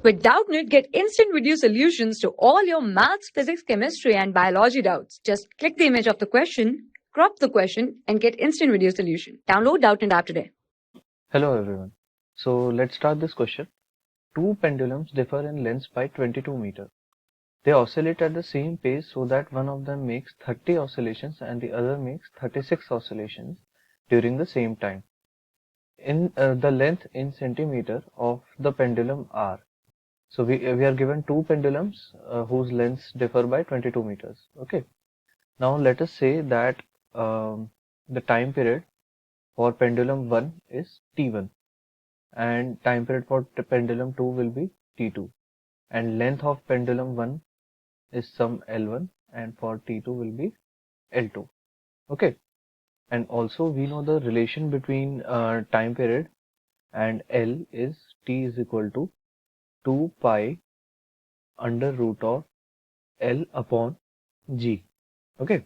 With Doubtnut, get instant video solutions to all your maths, physics, chemistry, and biology doubts. Just click the image of the question, crop the question, and get instant video solution. Download Doubtnut app today. Hello everyone. So let's start this question. Two pendulums differ in length by 22 meters. They oscillate at the same pace so that one of them makes 30 oscillations and the other makes 36 oscillations during the same time. In the length in centimeter of the pendulum are. So we are given two pendulums whose lengths differ by 22 meters. Okay. Now let us say that the time period for pendulum 1 is T1 and time period for pendulum 2 will be T2, and length of pendulum 1 is some L1 and for T2 will be L2. Okay, and also we know the relation between time period and L is T is equal to 2 pi under root of L upon G. Okay,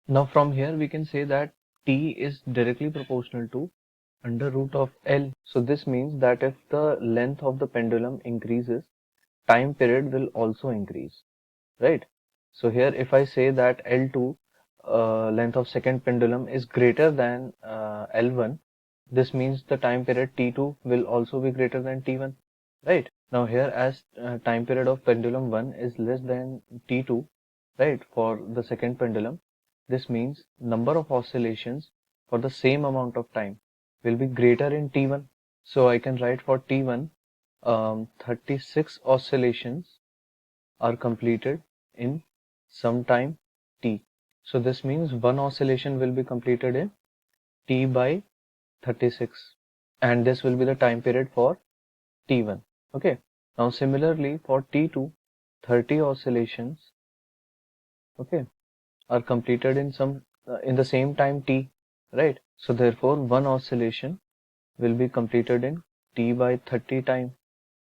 now from here we can say that T is directly proportional to under root of L. So this means that if the length of the pendulum increases, time period will also increase, right? So here if I say that L2 length of second pendulum is greater than L1, this means the time period T2 will also be greater than T1, right? Now here as time period of pendulum 1 is less than T2, right, for the second pendulum, this means number of oscillations for the same amount of time will be greater in T1. So I can write for T1 36 oscillations are completed in some time T. So this means one oscillation will be completed in T by 36 and this will be the time period for T1. Okay. Now similarly for T2, 30 oscillations, okay, are completed in the same time T, right? So therefore one oscillation will be completed in T by 30 time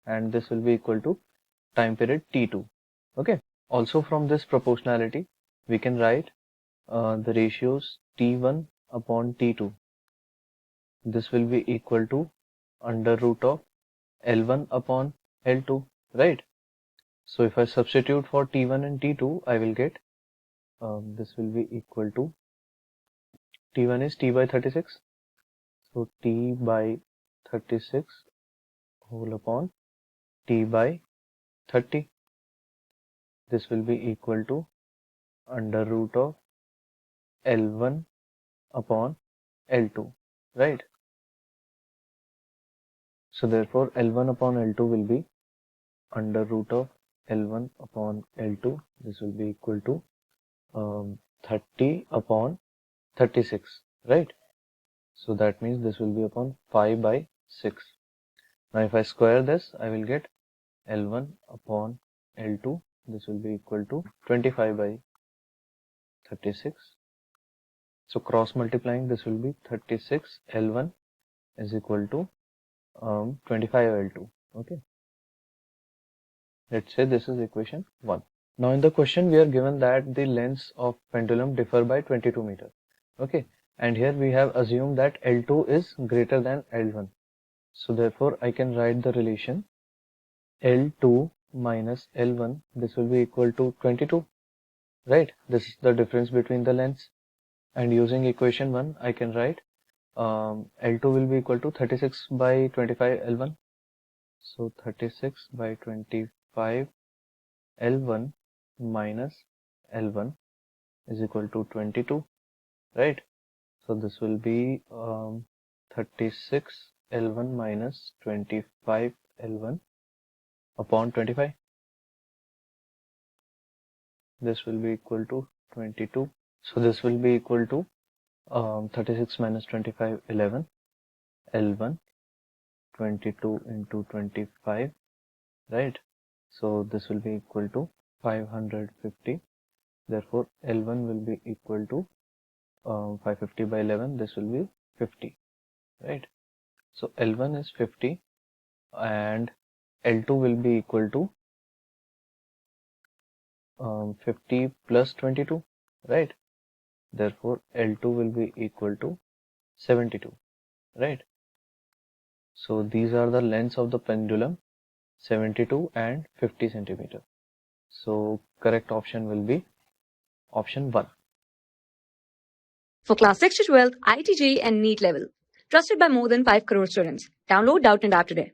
and this will be equal to time period T2. Okay. Also from this proportionality we can write the ratios T1 upon T2. This will be equal to under root of L1 upon L2, right? So if I substitute for T1 and T2, I will get this will be equal to T1 is T by 36. So T by 36 whole upon T by 30. This will be equal to under root of L1 upon L2, right? So therefore L1 upon L2 will be under root of L1 upon L2. This will be equal to 30 upon 36, right? So that means this will be upon 5 by 6. Now if I square this, I will get L1 upon L2. This will be equal to 25 by 36. So cross multiplying, this will be 36 L1 is equal to 25 L2. Okay. Let's say this is equation 1. Now in the question we are given that the lengths of pendulum differ by 22 meters. Okay, and here we have assumed that L2 is greater than L1. So therefore I can write the relation L2 minus L1. This will be equal to 22, right? This is the difference between the lengths. And using equation 1 I can write L2 will be equal to 36 by 25 L1. So 36 by 25 L1 minus L1 is equal to 22, right? So this will be 36 L1 minus 25 L1 upon 25. This will be equal to 22. So this will be equal to 36 minus 25, 11, L1, 22 into 25, right? So this will be equal to 550. Therefore L1 will be equal to 550 by 11. This will be 50, right? So L1 is 50 and L2 will be equal to 50 plus 22, right? Therefore L2 will be equal to 72, right? So these are the lengths of the pendulum 72 and 50 centimeter. So correct option will be option 1. For class 6 to 12, IIT JEE and NEET level. Trusted by more than 5 crore students. Download Doubtnut app today.